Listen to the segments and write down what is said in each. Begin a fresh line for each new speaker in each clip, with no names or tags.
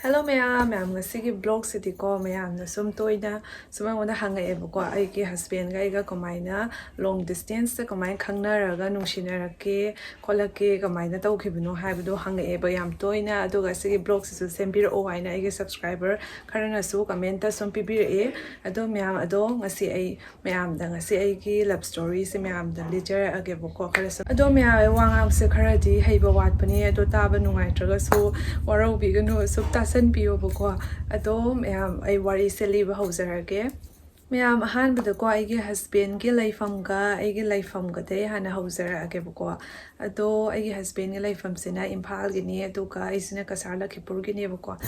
Hello ma'am, ngasi blog city ko ma'am na sum toina sumang hanga ko ay ki husband ga kumaina long distance ta kumain khangnaraga nungsinarake kolake kumaina tawkhibno haibdo hanga eba yam toina aduga sigi blog su sembir o haina ai subscriber karana su comment ta sum pibir e ado ma'am ado ngasi ai ma'am da ngasi ai ki love story se ma'am da liter age ko khara ado ma'am wangam se khara di heiba wat pani ado taba nungai traga su warau bigano subta san piyo bako ado ma'am ay wari se liba haujarage ma'am ahanbada ko aigi husband gi laifam ga aigi laifam ga de hana haujarage bako ado aigi husband gi laifam sina imphal gi ni aduga aisina kasarla khipur gi ni bako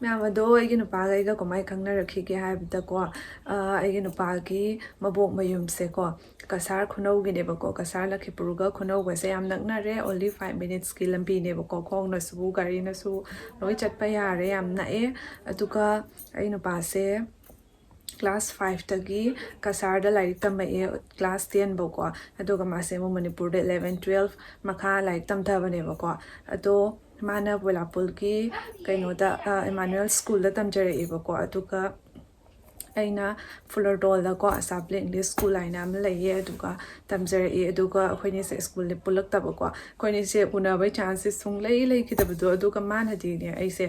ma'am ado aigi nupa ga aiga komai khangna rakhi ge haibda ko aigi nupa gi mabok mayum se ko kasar khunau gi ne bako kasar la khipur ga khunau ga se yam nakna re only 5 minutes ki lambi ne bako khong na su gari na su loi chatpa yare yam na e aduga ai nupa se class 5 tagi kasar da lai tam e class 10 bako aduga ma se mo manipur de 11 12 makha lai tam tha bane bako ado mana bolapul ki kaino da Emmanuel school da tam jare e bako aduga aina fuller doll da ko asable English school aina am laiye aduga tamjare e aduga khoini se school le pulak tab ko khoini se una bai chances sung lei ki tab do aduga man hadi ne ai se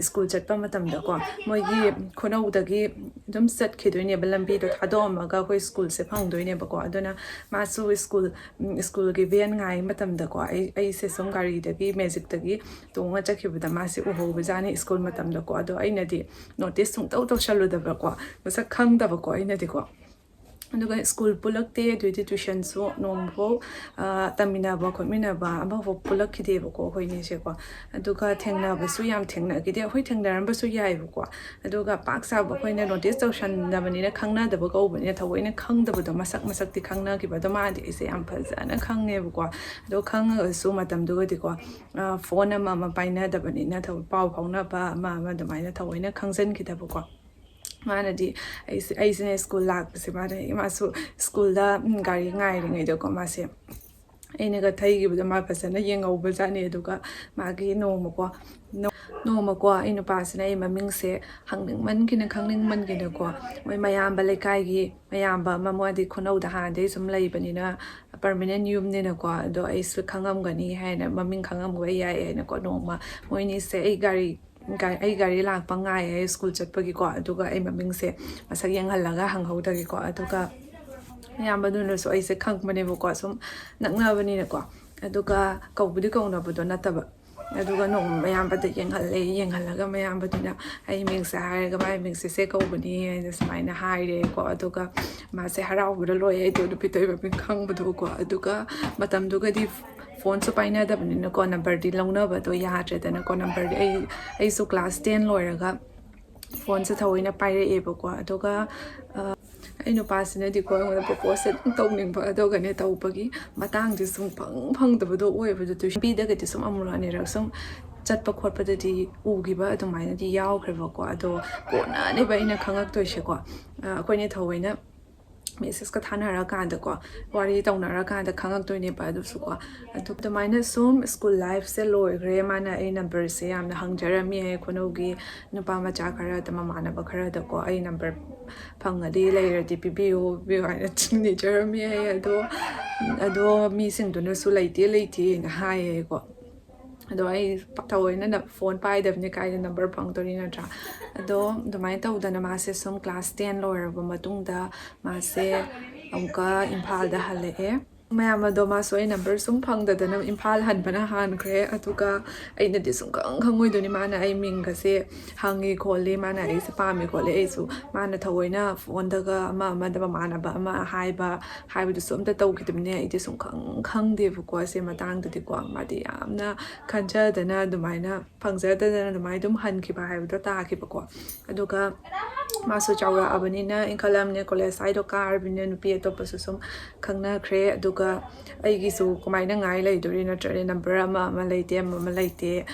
school chatpa matam da ko moi gi khonau da gi dum set khidoine balambi do thadom ga ko school se phang doine ba ko aduna ma su school gi ben ngai matam da ko ai se sung gari da gi magic da gi tonga chakhibuda ma se uho bajani school matam da ko ado aina di notice sung tau tau shalu da ba ko masa khang da ba ko aina di ko aduga school pulak te duiti tuition so nombo tamina ba khomina ba aba ho pulak khide ba ko hoini se ko aduga thengna ba su yam thengna gi de hoi thengna ram ba su yai ba ko aduga pak sa ba khoina notice tau shan da bani na khangna da ba ko bani thawoina khang da ba do masak ti khangna ki ba da ma di se yam phaja na khang ne ba ko ado khang su matam du di ko phone ma paina da bani na thaw pau phawna ba ma da mai na thawoina khangjan ki da ba ko mana di ai school lag se ba de ma su school da gari ngai ringai do ko ma se aina ga thai gi bu ma pasana yengau ba jani aduga ma gi no ma ko inu pa sina ai maming se hangning man kina khangning man kina ko moi mayam ba lekai gi mayam ba ma mo di khonau da han de sum lai bani na permanent yum ne na ko do ai su khangam gani hai na maming khangam go ai ai na ko no ma moi ni se ai gari lak pa ngai ai school chat pa gi ko aduga ai maming se masak yang halaga hanghau da gi ko aduga yam ba nu so ai se khang mane bo ko sum nakna bani na ko aduga kaubudi kauna bu do na ta ba aduga no mayam ba de yang halaga mayam ba dina ai ming sa har ga mai ming se kaubani ai smai na hai re ko aduga ma se harau bu lo ai do pitoi ba pin khang bu do ko aduga matam duga di phone so paina da bani na ko number di longna ba do ya tre da na ko number di ai so class 10 loiraga phone se thawoina paire e ba ko aduga ai no pasina di ko ngona propose tawning ba aduga ne tawpagi matang di sum phang da ba do oi ba do bi da ga di sum amura ne ra sum chatpa khotpa da di ugi ba adumaina di yaw khrewa ko ado ko na ne ba ina khangak to she ko ko ne thawoina message ka thana ra ka da ko wari tawna ra ka da khangak to ne ba du su ko adu the minus sum school life se loi gre mana ai number se amna hangjara mi ai khonogi nupa ma cha khara da mama na ba khara da ko ai number phangadi layer di pbo bi ai ni jara mi ai ado mi sing du no su leite na hai ko ado ai thawina na phone pai da ni kai number phang to ni na tra ado domai ta udana ma se sum class 10 lower ba matung da ma se amka imphal da hale e mayam do ma so number sum phang da na imphal han bana han kre atuka ai na di sum khangoi do ni mana ai ming ga se hangi khole mana ai se pa mi khole ai su mana thawoina phone da ga ma da ma na ba ma hai ba du sum da tau kitim ne ai di sum khang de bu ko se matang da di ko ma di amna khanja da na du mai na phangja da na du mai dum han ki ba hai da ta ki ba ko aduga masu chawra abani na inkalam ne college side do car bin nu pi to pasu sum khangna khre aduga ai gi su komai na ngai lai do ri na tre number ma leite ma leite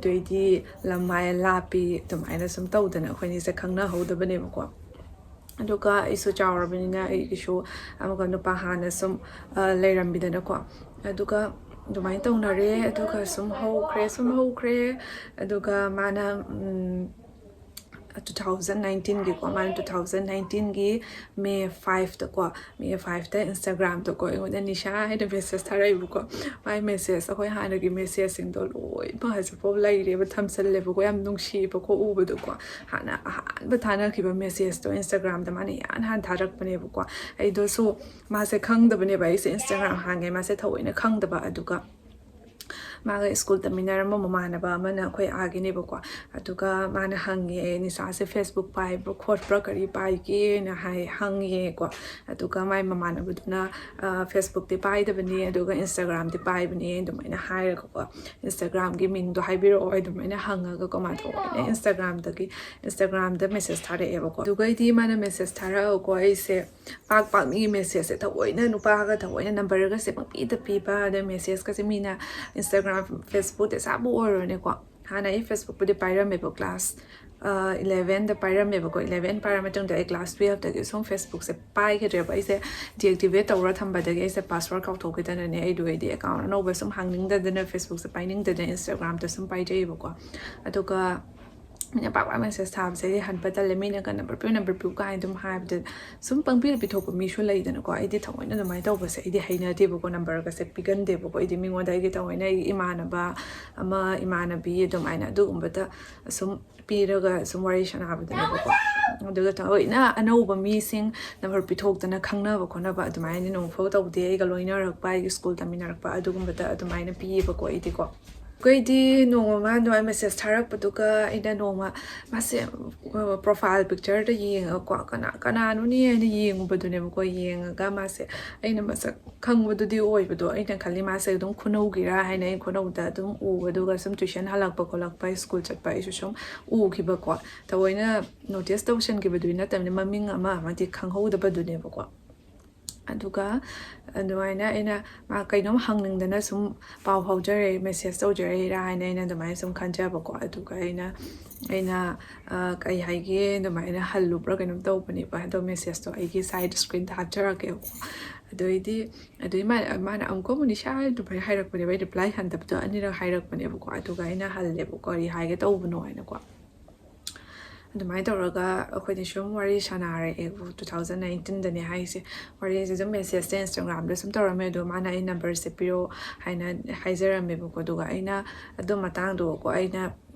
doidi lamai lapi to mai na sum tau da na khoi ni se khangna ho da bane ko aduga isu chawra bani na ai gi shu amaga nu pa hana sum leiram bi da na ko aduga ꯑꯗꯨꯃꯥꯏꯅ ꯇꯧꯅꯔꯦ ꯑꯗꯨꯒ ꯁꯨꯝ ꯍꯧꯈ꯭ꯔꯦ ꯑꯗꯨꯒ ꯃꯥꯅ 2019ꯒꯤꯀꯣ ꯃꯥꯅ 2019ꯒꯤ ꯃꯦ 5ꯗꯀꯣ ꯃꯦ 5ꯗ ꯏꯟꯁꯇꯥꯒ꯭ꯔꯥꯝꯗꯀꯣ ꯑꯩꯉꯣꯟꯗ ꯅꯤꯁꯥ ꯍꯥꯏꯅ ꯃꯦꯁꯦꯁ ꯊꯥꯔꯛꯏꯕꯀꯣ ꯃꯥꯏ ꯃꯦꯁꯦꯁ ꯑꯩꯈꯣꯏ ꯍꯥꯟꯅꯒꯤ ꯃꯦꯁꯦꯁꯁꯤꯡꯗꯣ ꯂꯣꯏꯅꯃꯛ ꯍꯧꯖꯤꯛꯐꯥꯎ ꯂꯩꯔꯦꯕ ꯊꯝꯆꯜꯂꯦꯕꯀꯣ ꯌꯥꯝ ꯅꯨꯡꯁꯤꯕꯀꯣ ꯎꯕꯗꯣꯀꯣ ꯍꯥꯟꯅ ꯑꯍꯥꯟꯕ ꯊꯥꯅꯈꯤꯕ ꯃꯦꯁꯦꯁꯇꯣ ꯏꯟꯁꯇꯥꯒ꯭ꯔꯥꯝꯗ ꯃꯥꯅ ꯍꯥꯟꯅ ꯊꯥꯔꯛꯄꯅꯦꯕꯀꯣ ꯑꯩꯗꯣꯁꯨ ꯃꯥꯁꯦ ꯈꯪꯗꯕꯅꯦꯕ ꯑꯩꯁꯦ ꯏꯟꯁꯇꯥꯒ꯭ꯔꯥꯝ ꯍꯥꯡꯉꯦ ꯃꯥꯁꯦ ꯊꯑꯣꯏꯅ ꯈꯪꯗꯕ ꯑꯗꯨꯒ ꯃꯥꯒ ꯁ꯭ꯀꯨꯜ ꯇꯝꯃꯤꯟꯅꯔꯝꯕ ꯃꯃꯥꯟꯅꯕ ꯑꯃꯅ ꯑꯩꯈꯣꯏ ꯑꯥꯒꯤꯅꯦꯕꯀꯣ ꯑꯗꯨꯒ ꯃꯥꯅ ꯍꯪꯉꯦ ꯅꯤꯁꯥꯁꯦ ꯐꯦꯁꯕꯨꯛ ꯄꯥꯏꯕ꯭ꯔꯥ ꯈꯣꯠꯄ꯭ꯔꯥ ꯀꯔꯤ ꯄꯥꯏꯒꯦꯅ ꯍꯪꯉꯦꯀꯣ ꯑꯗꯨꯒ ꯃꯥꯏ ꯃꯃꯥꯟꯅꯕꯗꯨꯅ ꯐꯦꯁꯕꯨꯛꯇꯤ ꯄꯥꯏꯗꯕꯅꯤ ꯑꯗꯨꯒ ꯏꯟꯁꯇꯥꯒ꯭ꯔꯥꯝꯗꯤ ꯄꯥꯏꯕꯅꯤ ꯑꯗꯨꯃꯥꯏꯅ ꯍꯥꯏꯔꯒꯀꯣ ꯏꯟꯁꯇꯥꯒ꯭ꯔꯥꯝꯒꯤ ꯃꯤꯡꯗꯣ ꯍꯥꯏꯕꯤꯔꯛꯑꯣ ꯑꯗꯨꯃꯥꯏꯅ ꯍꯪꯉꯒꯀꯣ ꯃꯥ ꯊꯑꯣꯏꯅ ꯏꯟꯁꯇꯥꯒ꯭ꯔꯥꯝꯗ ꯃꯦꯁꯦꯁ ꯊꯥꯔꯛꯑꯦꯕꯀꯣ ꯑꯗꯨꯒꯩꯗꯤ ꯃꯥꯅ ꯃꯦꯁꯦꯁ ꯊꯥꯔꯛꯑꯒꯀꯣ ꯑꯩꯁꯦ ꯄꯥꯛ ꯃꯤꯒꯤ ꯃꯦꯁꯦꯁꯁꯦ ꯊꯑꯣꯏꯅ ꯅꯨꯄꯥꯒ ꯊꯑꯣꯏꯅ ꯅꯝꯕꯔꯒꯁꯦ ꯄꯪꯄꯤꯗ ꯄꯤꯕ ꯑꯗꯩ ꯃꯦꯁꯦꯁꯀꯁꯦ ꯃꯤꯅ ꯏꯟꯁꯇꯥꯒ꯭ꯔꯥꯝ ꯐꯦꯁꯕꯨꯛ ꯑꯁꯥꯕꯨ ꯑꯣꯏꯔꯣꯅꯦꯀꯣ ꯍꯥꯟꯅ ꯑꯩ ꯐꯦꯁꯕꯨꯛꯄꯨꯗꯤ ꯄꯥꯏꯔꯝꯃꯦꯕ ꯀ꯭ꯂꯥꯁ 11ꯗ ꯄꯥꯏꯔꯝꯃꯦꯕꯀꯣ 11 ꯄꯥꯏꯔ ꯃꯇꯨꯡꯗ ꯑꯩ ꯀ꯭ꯂꯥꯁ 12ꯗꯒꯤ ꯁꯨꯝ ꯐꯦꯁꯕꯨꯛꯁꯦ ꯄꯥꯏꯈꯤꯗ꯭ꯔꯦꯕ ꯑꯩꯁꯦ ꯗꯤꯑꯦꯛꯇꯤꯚꯦꯠ ꯇꯧꯔ ꯊꯝꯕꯗꯒꯤ ꯑꯩꯁꯦ ꯄꯥꯁꯋꯥꯔꯗ ꯀꯥꯎꯊꯣꯛꯈꯤꯗꯅꯅꯦ ꯑꯩꯗꯤ ꯑꯦꯀꯥꯎꯟ ꯑꯅꯧꯕ ꯁꯨꯝ ꯍꯥꯡꯅꯤꯡꯗꯗꯅ ꯐꯦꯁꯕꯨꯛꯁꯦ ꯄꯥꯏꯅꯤꯡꯗꯗꯅ ꯏꯟꯁꯇꯥꯒ꯭ꯔꯥꯝꯗ ꯁꯨꯝ ꯄꯥꯏꯖꯩꯌꯦꯕꯀꯣ ꯑꯗꯨꯒ ꯃꯤꯅ ꯄꯥꯛ ꯃꯦꯁꯦꯁ ꯊꯥꯕꯁꯦ ꯑꯩꯗꯤ ꯍꯟꯕ ꯇꯜꯂꯦ ꯃꯤꯅꯒ ꯅꯝꯕꯔ ꯄꯤꯌꯨ ꯀꯥꯏꯅ ꯑꯗꯨꯝ ꯍꯥꯏꯕꯗ ꯁꯨꯝ ꯄꯪꯄꯤꯗ ꯄꯤꯊꯣꯛꯄ ꯃꯤꯁꯨ ꯂꯩꯗꯅꯀꯣ ꯑꯩꯗꯤ ꯊꯑꯣꯏꯅ ꯑꯗꯨꯃꯥꯏꯅ ꯇꯧꯕꯁꯦ ꯑꯩꯗꯤ ꯍꯩꯅꯗꯦꯕꯀꯣ ꯅꯝꯕꯔꯒꯁꯦ ꯄꯤꯒꯟꯗꯦꯕꯀꯣ ꯑꯩꯗꯤ ꯃꯤꯉꯣꯟꯗ ꯑꯩꯒꯤ ꯊꯑꯣꯏꯅ ꯑꯩꯒꯤ ꯏꯃꯥꯟꯅꯕ ꯑꯃ ꯏꯃꯥꯟꯅꯕꯤ ꯑꯗꯨꯃꯥꯏꯅ ꯑꯗꯨꯒꯨꯝꯕꯗ ꯁꯨꯝ ꯄꯤꯔꯒ ꯁꯨꯝ ꯋꯥꯔꯤ ꯁꯥꯟꯅꯕꯗꯅꯦꯕꯀꯣ ꯑꯗꯨꯒ ꯊꯑꯣꯏꯅ ꯑꯅꯧꯕ ꯃꯤꯁꯤꯡ ꯅꯝꯕꯔ ꯄꯤꯊꯣꯛꯇꯅ ꯈꯪꯅꯕ ꯈꯣꯠꯅꯕ ꯑꯗꯨꯃꯥꯏꯅ ꯅꯣꯡꯐꯥꯎ ꯇꯧꯗꯦ ꯑꯩꯒ ꯂꯣꯏꯅꯔꯛꯄ ꯑꯩꯒꯤ ꯁ꯭ꯀꯨꯜ ꯇꯝꯃꯤꯟꯅꯔꯛꯄ ꯑꯗꯨꯒꯨꯝꯕꯗ ꯑꯗꯨꯃꯥꯏꯅ ꯄꯤꯌꯦꯕꯀꯣ ꯑꯩꯗꯤꯀꯣ ꯑꯩꯈꯣꯏꯗꯤ ꯅꯣꯡꯃ ꯃꯥ ꯑꯗꯨꯃꯥꯏꯅ ꯃꯦꯁꯦꯁ ꯊꯥꯔꯛꯄꯗꯨꯒ ꯑꯩꯅ ꯅꯣꯡꯃ ꯃꯥꯁꯦ ꯄ꯭ꯔꯣꯐꯥꯏꯜ ꯄꯤꯛꯆꯔꯗ ꯌꯦꯡꯉꯒꯀꯣ ꯀꯅꯥꯅꯣꯅꯦ ꯍꯥꯏꯅ ꯌꯦꯡꯉꯨꯕꯗꯨꯅꯦꯕꯀꯣ ꯌꯦꯡꯉꯒ ꯃꯥꯁꯦ ꯑꯩꯅ ꯃꯁꯛ ꯈꯪꯕꯗꯨꯗꯤ ꯑꯣꯏꯕꯗꯣ ꯑꯩꯅ ꯈꯜꯂꯤ ꯃꯥꯁꯦ ꯑꯗꯨꯝ ꯈꯨꯅꯧꯒꯤꯔꯥ ꯍꯥꯏꯅ ꯑꯩ ꯈꯨꯅꯧꯗ ꯑꯗꯨꯝ ꯎꯕ ꯑꯗꯨꯒ ꯁꯨꯝ ꯇ꯭ꯋꯤꯁꯟ ꯍꯜꯂꯛꯄ ꯈꯣꯠꯂꯛꯄ ꯁ꯭ꯀꯨꯜ ꯆꯠꯄ ꯑꯩꯁꯨ ꯁꯨꯝ ꯎꯈꯤꯕꯀꯣ ꯊꯑꯣꯏꯅ ꯅꯣꯇꯤꯁ ꯇꯧꯁꯟꯈꯤꯕꯗꯨꯗꯤ ꯅꯠꯇꯕꯅꯤ ꯃꯃꯤꯡ ꯑꯃꯗꯤ ꯈꯪꯍꯧꯗꯕꯗꯨꯅꯦꯕꯀꯣ ꯑꯗꯨꯒ ꯑꯗꯨꯃꯥꯏꯅ ꯑꯩꯅ ꯃꯥ ꯀꯩꯅꯣꯝ ꯍꯪꯅꯤꯡꯗꯅ ꯁꯨꯝ ꯄꯥꯎ ꯐꯥꯎꯖꯔꯦ ꯃꯦꯁꯦꯁ ꯇꯧꯖꯔꯛꯏꯔꯥ ꯍꯥꯏꯅ ꯑꯩꯅ ꯑꯗꯨꯃꯥꯏꯅ ꯁꯨꯝ ꯈꯟꯖꯕꯀꯣ ꯑꯗꯨꯒ ꯑꯩꯅ ꯀꯩ ꯍꯥꯏꯒꯦ ꯑꯗꯨꯃꯥꯏꯅ ꯍꯜꯂꯨꯕ꯭ꯔꯥ ꯀꯩꯅꯣꯝ ꯇꯧꯕꯅꯦꯕ ꯑꯗꯣ ꯃꯦꯁꯦꯁꯇꯣ ꯑꯩꯒꯤ ꯁꯥꯏꯠ ꯁ꯭ꯀ꯭ꯔꯤꯟꯗ ꯍꯥꯞꯆꯔꯛꯀꯦꯕꯀꯣ ꯑꯗꯨꯏ ꯃꯥꯅ ꯑꯃꯨꯛꯀ ꯅꯤꯁꯥ ꯑꯗꯨꯃꯥꯏꯅ ꯍꯥꯏꯔꯛꯄꯅꯦꯕ ꯑꯩ ꯔꯤꯄ꯭ꯂꯥꯏ ꯍꯟꯗꯕꯗꯣ ꯑꯅꯤꯔꯛ ꯍꯥꯏꯔꯛꯄꯅꯦꯕꯀꯣ ꯑꯗꯨꯒ ꯑꯩꯅ ꯍꯜꯂꯦꯕꯀꯣ ꯀꯔꯤ ꯍꯥꯏꯒꯦ ꯇꯧꯕꯅꯣ ꯍꯥꯏꯅꯀꯣ ꯑꯗꯨꯃꯥꯏꯅ ꯇꯧꯔꯒ ꯑꯩꯈꯣꯏꯗꯤ ꯁꯨꯝ ꯋꯥꯔꯤ ꯁꯥꯟꯅꯔꯛꯑꯦ 2019ꯗꯅꯦ ꯍꯥꯏꯁꯦ ꯋꯥꯔꯤꯁꯦ ꯑꯗꯨꯝ ꯃꯦꯁꯦꯁꯁꯦ ꯏꯟꯁꯇꯥꯒ꯭ꯔꯥꯝꯗ ꯁꯨꯝ ꯇꯧꯔꯝꯃꯦ ꯑꯗꯣ ꯃꯥꯅ ꯑꯩ ꯅꯝꯕꯔꯁꯦ ꯄꯤꯔꯛꯑꯣ ꯍꯥꯏꯅ ꯍꯥꯏꯖꯔꯝꯃꯦꯕꯀꯣ ꯑꯗꯨꯒ ꯑꯩꯅ ꯑꯗꯨ ꯃꯇꯥꯡꯗꯣꯀꯣ ꯑꯩꯅ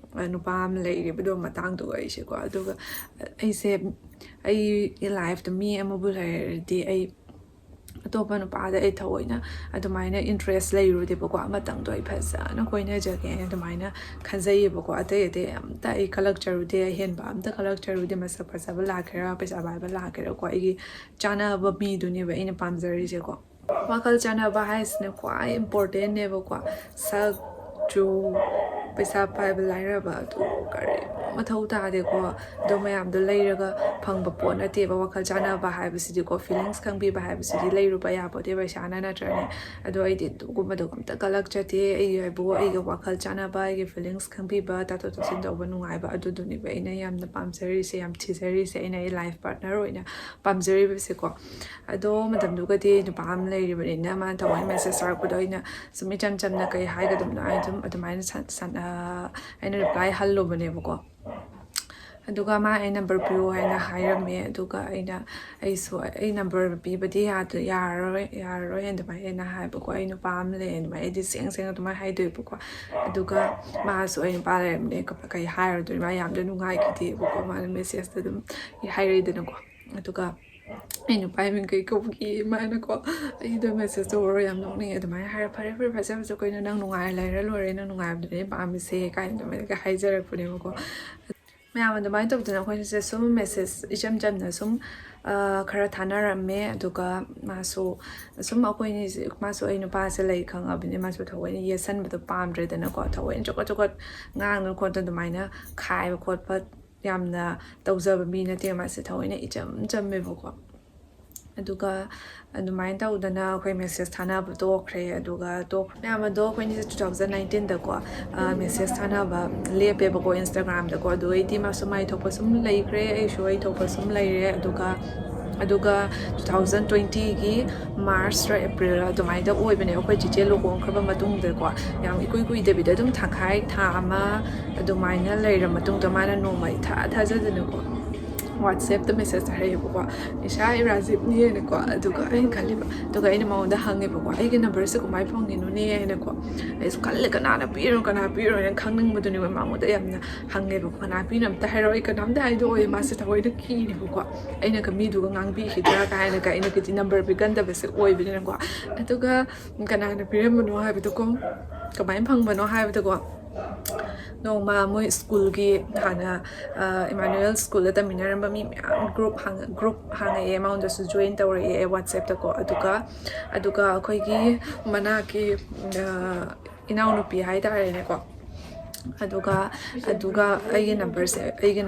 ꯅꯨꯄꯥ ꯑꯃ ꯂꯩꯔꯤꯕꯗꯣ ꯃꯇꯥꯡꯗꯨꯒ ꯑꯩꯁꯦꯀꯣ ꯑꯗꯨꯒ ꯑꯩꯒꯤ ꯂꯥꯏꯐꯇ ꯃꯤ ꯑꯃꯕꯨ ꯂꯩꯔꯗꯤ ꯑꯩ ꯑꯇꯣꯞꯄ ꯅꯨꯄꯥꯗ ꯑꯩ ꯊꯑꯣꯏꯅ ꯑꯗꯨꯃꯥꯏꯅ ꯏꯟꯇꯔꯦꯁ ꯂꯩꯔꯨꯗꯦꯕꯀꯣ ꯑꯃꯇꯪꯗꯣ ꯑꯩ ꯐꯖꯅ ꯀꯣꯏꯅꯖꯒꯦ ꯑꯗꯨꯃꯥꯏꯅ ꯈꯟꯖꯩꯌꯦꯕꯀோ ꯑꯇꯩ ꯑꯝꯇ ꯑꯩ ꯈꯜꯂꯛꯆꯔꯨꯗꯦ ꯑꯍꯦꯟꯕ ꯑꯝꯇ ꯈꯜꯂꯛꯆꯔꯨꯗꯦ ꯃꯁꯛ ꯐꯖꯕ ꯂꯥꯛꯀꯦꯔꯥ ꯄꯩꯁꯥ ꯄꯥꯏꯕ ꯂꯥꯛꯀꯦꯔꯥꯀꯣ ꯑꯩꯒꯤ ꯆꯥꯅꯕ ꯃꯤꯗꯨꯅꯦꯕ ꯑꯩꯅ ꯄꯥꯝꯖꯔꯤꯁꯦꯀꯣ ꯋꯥꯈꯜ ꯆꯥꯅꯕ ꯍꯥꯏꯁꯤꯅ ꯈ꯭ꯋꯥꯏ ꯏꯝꯄꯣꯔꯇꯦꯟꯅꯦꯕꯀꯣ ꯁꯛ ꯆꯨ ꯄꯩꯁꯥ ꯄꯥꯏꯕ ꯂꯥꯏꯔꯕ ꯑꯗꯨ ꯀꯔꯤ ꯃꯊꯧ ꯇꯥꯗꯦꯀꯣ ꯑꯗꯨ ꯃꯌꯥꯝꯗꯣ ꯂꯩꯔꯒ ꯐꯪꯕ ꯄꯣꯠ ꯅꯠꯇꯦꯕ ꯋꯥꯈꯜ ꯆꯥꯅꯕ ꯍꯥꯏꯕꯁꯤꯗꯤꯀꯣ ꯐꯤꯂꯤꯡꯁ ꯈꯪꯕꯤꯕ ꯍꯥꯏꯕꯁꯤꯗꯤ ꯂꯩꯔꯨꯕ ꯌꯥꯄꯣꯠꯇꯦ ꯄꯩꯁꯥꯅ ꯅꯠꯇ꯭ꯔꯅꯦ ꯑꯗꯣ ꯑꯩꯗꯤ ꯑꯗꯨꯒꯨꯝꯕꯗꯣ ꯑꯝꯇ ꯀꯜꯂꯛꯆꯗꯦ ꯑꯩꯒꯤ ꯍꯥꯏꯕꯨ ꯑꯩꯒ ꯋꯥꯈꯜ ꯆꯥꯅꯕ ꯑꯩꯒꯤ ꯐꯤꯂꯤꯡꯁ ꯈꯪꯕꯤꯕ ꯇꯥꯊꯣꯛ ꯇꯥꯁꯤꯟ ꯇꯧꯕ ꯅꯨꯡꯉꯥꯏꯕ ꯑꯗꯨꯗꯨꯅꯦꯕ ꯑꯩꯅ ꯌꯥꯝꯅ ꯄꯥꯝꯖꯔꯤꯁꯦ ꯌꯥꯝ ꯊꯤꯖꯔꯤꯁꯦ ꯑꯩꯅ ꯑꯩ ꯂꯥꯏꯐ ꯄꯥꯔꯠꯅꯔ ꯑꯣꯏꯅ ꯄꯥꯝꯖꯔꯤꯕꯁꯦꯀꯣ ꯑꯗꯣ ꯃꯇꯝꯗꯨꯒꯗꯤ ꯅꯨꯄꯥ ꯑꯃ ꯂꯩꯔꯤꯕꯅꯤꯅ ꯃꯥꯅ ꯊꯑꯣꯏꯅ ꯃꯦꯁꯦꯁ ꯊꯥꯔꯛꯄꯗꯣ ꯑꯩꯅ ꯁꯨꯝ ꯏꯆꯝ ꯆꯝꯅ ꯀꯩ ꯍꯥꯏꯒꯗꯕꯅꯣ ꯑꯗꯨꯃꯥꯏꯅ ꯑꯩꯅ ꯔꯤꯄ꯭ꯂꯥꯏ ꯍꯜꯂꯨꯕꯅꯦꯕꯀꯣ ꯑꯗꯨꯒ ꯃꯥ ꯑꯩ ꯅꯝꯕꯔ ꯄꯤꯌꯨ ꯍꯥꯏꯅ ꯍꯥꯏꯔꯝꯃꯦ ꯑꯗꯨꯒ ꯑꯩꯁꯨ ꯑꯩ ꯅꯝꯕꯔ ꯄꯤꯕꯗꯤ ꯌꯥꯔꯔꯣꯏ ꯑꯗꯨꯃꯥꯏꯅ ꯍꯥꯏꯕꯀꯣ ꯑꯩ ꯅꯨꯄꯥ ꯑꯃ ꯂꯩ ꯑꯗꯨꯃꯥꯏꯅ ꯑꯩꯗꯤ ꯁꯦꯡ ꯑꯗꯨꯃꯥꯏꯅ ꯍꯥꯏꯗꯣꯏꯕꯀꯣ ꯑꯗꯨꯒ ꯃꯥꯁꯨ ꯑꯩ ꯅꯨꯄꯥ ꯂꯩꯔꯝꯅꯦ ꯀꯩ ꯍꯥꯏꯔꯨꯗꯣꯏꯅꯣ ꯃꯥ ꯌꯥꯝꯅ ꯅꯨꯡꯉꯥꯏꯈꯤꯗꯦꯕꯀꯣ ꯃꯥꯅ ꯃꯦꯁꯦꯖꯇ ꯑꯗꯨꯝ ꯍꯥꯏꯔꯛꯏꯗꯅꯀோ ꯑꯗꯨꯒ ꯑꯩ ꯅꯨꯄꯥ ꯃꯤꯡ ꯀꯩ ꯀꯧꯕꯒꯤ ꯃꯥꯅꯀꯣ ꯑꯩꯗꯣ ꯃꯦꯁꯦꯖ ꯇꯧꯔ ꯌꯥꯝ ꯅꯣꯛꯅꯤꯡꯉꯦ ꯑꯗꯨꯃꯥꯏꯅ ꯍꯥꯏꯔ ꯐꯔꯦ ꯐꯖꯕꯁꯨ ꯀꯩꯅꯣ ꯅꯪ ꯅꯨꯡꯉꯥꯏꯔ ꯂꯩꯔ ꯂꯣꯏꯔꯦ ꯅꯪ ꯅꯨꯡꯉꯥꯏꯕꯗꯨꯅꯦ ꯄꯥꯝꯃꯤꯁꯦ ꯀꯥꯏꯅ ꯑꯗꯨꯃꯥꯏꯅ ꯍꯥꯏꯖꯔꯛꯄꯅꯦꯕꯀꯣ ꯃꯌꯥꯝ ꯑꯗꯨꯃꯥꯏꯅ ꯇꯧꯗꯅ ꯑꯩꯈꯣꯏꯅꯁꯦ ꯁꯨꯝ ꯃꯦꯁꯦꯖ ꯏꯆꯝ ꯆꯝꯅ ꯁꯨꯝ ꯈꯔ ꯊꯥꯅꯔꯝꯃꯦ ꯑꯗꯨꯒ ꯃꯥꯁꯨ ꯁꯨꯝ ꯃꯥꯁꯨ ꯑꯩ ꯅꯨꯄꯥꯁꯦ ꯂꯩ ꯈꯪꯉꯕꯅꯤ ꯃꯥꯁꯨ ꯊꯑꯣꯏꯅ ꯌꯦꯠꯁꯟꯕꯗꯣ ꯄꯥꯝꯗ꯭ꯔꯦꯗꯅꯀꯣ ꯊꯑꯣꯏꯅ ꯆꯣꯀꯠ ꯉꯥꯡꯗꯅ ꯈꯣꯠꯇꯅ ꯑꯗꯨꯃꯥꯏꯅ ꯈꯥꯏꯕ ꯈꯣꯠꯄ ꯌꯥꯝꯅ ꯇꯧꯖꯕ ꯃꯤ ꯅꯠꯇꯦ ꯃꯥꯁꯦ ꯊꯑꯣꯏꯅ ꯏꯆꯝ ꯆꯝꯃꯦꯕꯀꯣ ꯑꯗꯨꯒ ꯑꯗꯨꯃꯥꯏꯅ ꯇꯧꯗꯅ ꯑꯩꯈꯣꯏ ꯃꯦꯁꯦꯖ ꯊꯥꯅꯕ ꯇꯣꯛꯈ꯭ꯔꯦ ꯑꯗꯨꯒ ꯃꯌꯥꯝ ꯑꯗꯣ ꯑꯩꯈꯣꯏꯅꯤꯁꯦ 2019ꯗꯀꯣ ꯃꯦꯁꯦꯖ ꯊꯥꯅꯕ ꯂꯦꯞꯄꯦꯕꯀꯣ ꯏꯟꯁꯇꯥꯒ꯭ꯔꯥꯝꯗꯀꯣ ꯑꯗꯨ ꯑꯩꯗꯤ ꯃꯥꯁꯨ ꯃꯥꯏ ꯊꯣꯛꯄ ꯁꯨꯝ ꯂꯩꯈ꯭ꯔꯦ ꯑꯩꯁꯨ ꯑꯩ ꯊꯣꯛꯄ ꯁꯨꯝ ꯂꯩꯔꯦ ꯑꯗꯨꯒ ꯑꯗꯨꯒ 2020ꯒꯤ ꯃꯥꯔꯁ ꯑꯦꯄ꯭ꯔꯤꯜ ꯑꯗꯨꯃꯥꯏꯅ ꯑꯣꯏꯕꯅꯦ ꯑꯩꯈꯣꯏ ꯆꯤꯆꯦ ꯂꯨꯍꯣꯡꯈ꯭ꯔꯕ ꯃꯇꯨꯡꯗꯀꯣ ꯌꯥꯝ ꯏꯀꯨꯏ ꯀꯨꯏꯗꯕꯤꯗ ꯑꯗꯨꯝ ꯊꯥ ꯑꯃ ꯑꯗꯨꯃꯥꯏꯅ ꯂꯩꯔ ꯃꯇꯨꯡꯗ ꯃꯥꯅ ꯅꯣꯡꯃ ꯊꯥꯖꯗꯅꯀꯣ WhatsApp ꯃꯦꯁꯦꯖ ꯊꯥꯔꯛꯑꯦꯕꯀꯣ ꯅꯤꯁꯥ ꯏꯔꯥꯖꯤꯞꯅꯤꯅꯀꯣ ꯑꯗꯨꯒ ꯑꯩꯅ ꯈꯜꯂꯦꯕ ꯑꯗꯨꯒ ꯑꯩꯅ ꯃꯉꯣꯟꯗ ꯍꯪꯉꯦꯕꯀꯣ ꯑꯩꯒꯤ ꯅꯝꯕꯔꯁꯦ ꯀꯃꯥꯏꯅ ꯐꯪꯉꯤꯅꯣꯅꯦ ꯍꯥꯏꯅꯀꯣ ꯑꯩꯁꯨ ꯈꯜꯂꯦ ꯀꯅꯥ ꯄꯤꯔꯣꯏꯅ ꯈꯪꯅꯤꯡꯕꯗꯨꯅꯦꯕ ꯃꯉꯣꯟꯗ ꯌꯥꯝꯅ ꯍꯪꯉꯦꯕꯀꯣ ꯀꯅꯥ ꯄꯤꯅꯣ ꯑꯝꯇ ꯍꯥꯏꯔꯛꯑꯣ ꯑꯩ ꯀꯅꯥꯝꯇ ꯍꯥꯏꯗꯣꯛꯑꯣꯏ ꯃꯥꯁꯦ ꯊꯑꯣꯏꯅ ꯀꯤꯔꯦꯕꯀꯣ ꯑꯩꯅꯒ ꯃꯤꯗꯨꯒ ꯉꯥꯡꯕꯤꯈꯤꯗ꯭ꯔꯥ ꯀꯥꯏꯅꯒ ꯑꯩꯅꯒꯗꯤ ꯅꯝꯕꯔ ꯄꯤꯒꯟꯗꯕꯁꯦ ꯑꯣꯏꯕꯅꯤꯅꯀꯣ ꯑꯗꯨꯒ ꯀꯅꯥꯅ ꯄꯤꯔꯝꯕꯅꯣ ꯍꯥꯏꯕꯗꯣꯀꯣ ꯀꯃꯥꯏꯅ ꯐꯪꯕꯅꯣ ꯍꯥꯏꯕꯗꯀꯣ ꯅꯣꯡꯃ ꯃꯣꯏ ꯁ꯭ꯀꯨꯜꯒꯤ ꯍꯥꯟꯅ ꯏꯃꯥꯅꯨꯋꯦꯜ ꯁ꯭ꯀꯨꯜꯗ ꯇꯝꯃꯤꯟꯅꯔꯝꯕ ꯃꯤ ꯃꯌꯥꯝ ꯒ꯭ꯔꯨꯞ ꯍꯥꯡꯉꯛꯑꯦ ꯃꯉꯣꯟꯗꯁꯨ ꯖꯣꯏꯟ ꯇꯧꯔꯛꯑꯦ WhatsAppꯇꯀꯣ ꯑꯗꯨꯒ ꯑꯩꯈꯣꯏꯒꯤ ꯃꯅꯥꯛꯀꯤ ꯏꯅꯥꯎꯅꯨꯄꯤ ꯍꯥꯏꯇꯥꯔꯦꯅꯦꯀꯣ ꯑꯗꯨꯒ ꯑꯩꯒꯤ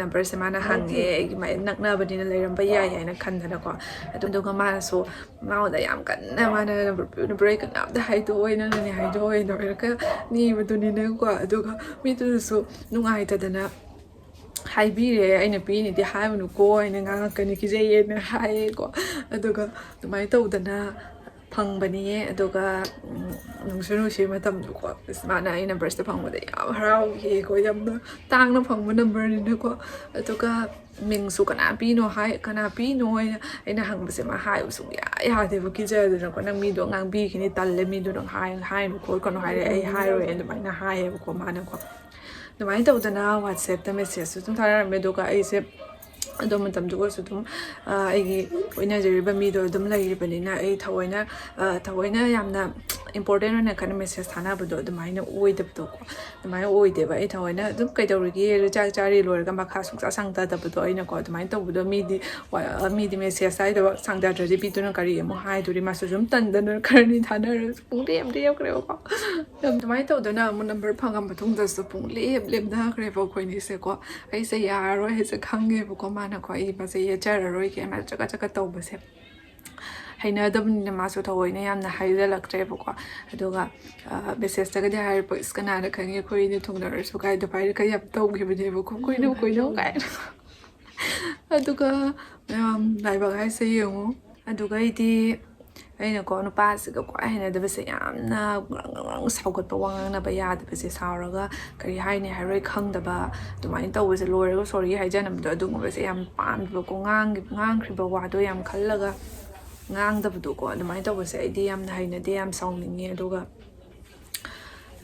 ꯅꯝꯕꯔꯁꯦ ꯃꯥꯅ ꯍꯪꯉꯦ ꯑꯩꯒꯤ ꯅꯛꯅꯕꯅꯤꯅ ꯂꯩꯔꯝꯕ ꯌꯥꯏ ꯍꯥꯏꯅ ꯈꯟꯗꯅꯀꯣ ꯑꯗꯨꯒ ꯃꯉꯣꯟꯗ ꯌꯥꯝ ꯀꯟꯅ ꯃꯥꯅ ꯅꯝꯕꯔ ꯑꯩ ꯀꯅꯥꯝꯇ ꯍꯥꯏꯗꯣꯛꯑꯣꯏ ꯅꯪꯅꯅꯦ ꯍꯥꯏꯗꯣꯛꯑꯣꯏꯅ ꯑꯣꯏꯔꯒ ꯅꯤꯕꯗꯨꯅꯤꯅꯀꯣ ꯑꯗꯨꯒ ꯃꯤꯗꯨꯅꯁꯨ ꯅꯨꯡꯉꯥꯏꯇꯗꯅ ꯍꯥꯏꯕꯤꯔꯦ ꯑꯩꯅ ꯄꯤꯅꯤꯗꯤ ꯍꯥꯏꯕꯅꯨꯀꯣ ꯑꯩꯅ ꯉꯥꯡꯉꯛꯀꯅꯤ ꯀꯤꯖꯩꯌꯦꯅ ꯍꯥꯏꯌꯦꯀꯣ ꯑꯗꯨꯒ ꯑꯗꯨꯃꯥꯏꯅ ꯇꯧꯗꯅ ꯐꯪꯕꯅꯤꯌꯦ ꯑꯗꯨꯒ ꯅꯨꯡꯁꯤ ꯃꯇꯝꯗꯀꯣ ꯃꯥꯅ ꯑꯩ ꯅꯝꯕꯔꯁꯤꯗ ꯐꯪꯕꯗ ꯌꯥꯝ ꯍꯔꯥꯎꯈꯤꯀꯣ ꯌꯥꯝꯅ ꯇꯥꯡꯅ ꯐꯪꯕ ꯅꯝꯕꯔꯅꯤꯅꯀꯣ ꯑꯗꯨꯒ ꯃꯤꯡꯁꯨ ꯀꯅꯥ ꯄꯤꯅꯣ ꯍꯥꯏꯅ ꯑꯩꯅ ꯍꯪꯕꯁꯦ ꯃꯥ ꯍꯥꯏꯕ ꯁꯨꯡꯌꯥ ꯌꯥꯗꯦꯕ ꯀꯤꯖꯗꯅꯀꯣ ꯅꯪ ꯃꯤꯗꯣ ꯉꯥꯡꯕꯤꯈꯤꯅꯤ ꯇꯜꯂꯦ ꯃꯤꯗꯣ ꯅꯪ ꯍꯥꯏꯅꯨ ꯈꯣꯠꯀꯅꯣ ꯍꯥꯏꯔꯦ ꯑꯩ ꯍꯥꯏꯔꯣꯏ ꯑꯗꯨꯃꯥꯏꯅ ꯍꯥꯏꯌꯦꯕꯀꯣ ꯃꯥꯅꯀꯣ ꯑꯗꯨꯃꯥꯏꯅ ꯇꯧꯗꯅ WhatsAppꯇ ꯃꯦꯁꯦꯖꯁꯨ ꯑꯗꯨꯝ ꯊꯥꯔꯛꯑꯝꯃꯦ ꯑꯗꯨꯒ ꯑꯩꯁꯦ ꯑꯗꯨ ꯃꯇꯝꯗꯨꯒꯁꯨ ꯑꯗꯨꯝ ꯑꯩꯒꯤ ꯂꯣꯏꯅꯖꯔꯤꯕ ꯃꯤꯗꯣ ꯑꯗꯨꯝ ꯂꯩꯔꯤꯕꯅꯤꯅ ꯑꯩ ꯊꯑꯣꯏꯅ ꯌꯥꯝꯅ ꯏꯝꯄꯣꯔꯇꯦꯟ ꯑꯣꯏꯅ ꯈꯟꯅ ꯃꯦꯁꯦꯖ ꯊꯥꯅꯕꯗꯣ ꯑꯗꯨꯃꯥꯏꯅ ꯑꯣꯏꯗꯦꯕ ꯑꯩ ꯊꯑꯣꯏꯅ ꯑꯗꯨꯝ ꯀꯩꯗꯧꯔꯤꯒꯦ ꯆꯥꯛ ꯆꯥꯔꯤ ꯂꯣꯏꯔꯒ ꯃꯈꯥ ꯁꯨꯡꯆꯥ ꯁꯪꯊꯗꯕꯗꯣ ꯑꯩꯅꯀꯣ ꯑꯗꯨꯃꯥꯏꯅ ꯇꯧꯕꯗꯣ ꯃꯤꯗꯤ ꯃꯦꯁꯦꯖ ꯍꯥꯏꯗꯕ ꯁꯪꯊꯗ꯭ꯔꯗꯤ ꯄꯤꯗꯨꯅ ꯀꯔꯤ ꯑꯃꯨꯛ ꯍꯥꯏꯗꯣꯔꯤ ꯃꯥꯁꯨ ꯑꯗꯨꯝ ꯇꯟꯗꯅ ꯈꯔꯅꯤ ꯊꯥꯅꯔꯁꯨ ꯄꯨꯡꯂꯦꯞꯈ꯭ꯔꯦꯕꯀꯣ ꯑꯗꯨꯃꯥꯏꯅ ꯇꯧꯗꯅ ꯑꯃꯨꯛ ꯅꯝꯕꯔ ꯐꯪꯉ ꯃꯇꯨꯡꯗꯁꯨ ꯂꯦꯞꯅꯈ꯭ꯔꯦꯕ ꯑꯩꯈꯣꯏꯅꯤꯁꯦꯀꯣ ꯑꯩꯁꯦ ꯌꯥꯔꯔꯣꯏ ꯍꯥꯏꯁꯦ ꯈꯪꯉꯦꯕꯀꯣ ꯃꯥꯅꯀꯣ ꯑꯩ ꯃꯥꯁꯦ ꯌꯦꯠꯆꯔꯔꯣꯏꯒꯦ ꯃꯥꯅ ꯆꯀꯠ ꯇꯧꯕꯁꯦ ꯍꯩꯅꯗꯕꯅꯤꯅ ꯃꯥꯁꯨ ꯊꯑꯣꯏꯅ ꯌꯥꯝꯅ ꯍꯥꯏꯖꯜꯂꯛꯇ꯭ꯔꯦꯕꯀꯣ ꯑꯗꯨꯒ ꯃꯦꯁꯦꯖꯇꯒꯗꯤ ꯍꯥꯏꯔꯛꯄ ꯀꯅꯥꯅ ꯈꯪꯉꯤ ꯑꯩꯈꯣꯏꯅ ꯊꯨꯡꯅꯔꯁꯨ ꯀꯥꯏꯗ ꯄꯥꯏꯔꯒ ꯌꯥꯝ ꯇꯧꯈꯤꯕꯅꯦꯕꯀꯣ ꯀꯣꯏꯅꯧ ꯀꯥꯏꯅ ꯑꯗꯨꯒ ꯂꯥꯏꯕꯛ ꯍꯥꯏꯁꯦ ꯌꯦꯡꯉꯣ ꯑꯗꯨꯒꯩꯗꯤ ꯑꯩꯅꯀꯣ ꯅꯨꯄꯥꯁꯤꯒ ꯈ꯭ꯋꯥꯏ ꯍꯩꯅꯗꯕꯁꯦ ꯌꯥꯝꯅ ꯁꯥꯎꯒꯠꯄ ꯋꯥ ꯉꯥꯡꯅꯕ ꯌꯥꯗꯕꯁꯦ ꯁꯥꯎꯔꯒ ꯀꯔꯤ ꯍꯥꯏꯅꯤ ꯍꯥꯏꯔꯣꯏ ꯈꯪꯗꯕ ꯑꯗꯨꯃꯥꯏꯅ ꯇꯧꯕꯁꯦ ꯂꯣꯏꯔꯒ ꯁꯣꯔꯤ ꯍꯥꯏꯖꯅꯕꯗꯣ ꯑꯗꯨꯒꯨꯝꯕꯁꯦ ꯌꯥꯝ ꯄꯥꯝꯗꯕꯀꯣ ꯉꯥꯡꯈ꯭ꯔꯤꯕ ꯋꯥꯗꯣ ꯌꯥꯝ ꯈꯜꯂꯒ ꯉꯥꯡꯗꯕꯗꯣꯀꯣ ꯑꯗꯨꯃꯥꯏꯅ ꯇꯧꯕꯁꯦ ꯑꯩꯗꯤ ꯌꯥꯝꯅ ꯍꯩꯅꯗꯦ ꯌꯥꯝ ꯁꯥꯎꯅꯤꯡꯉꯦ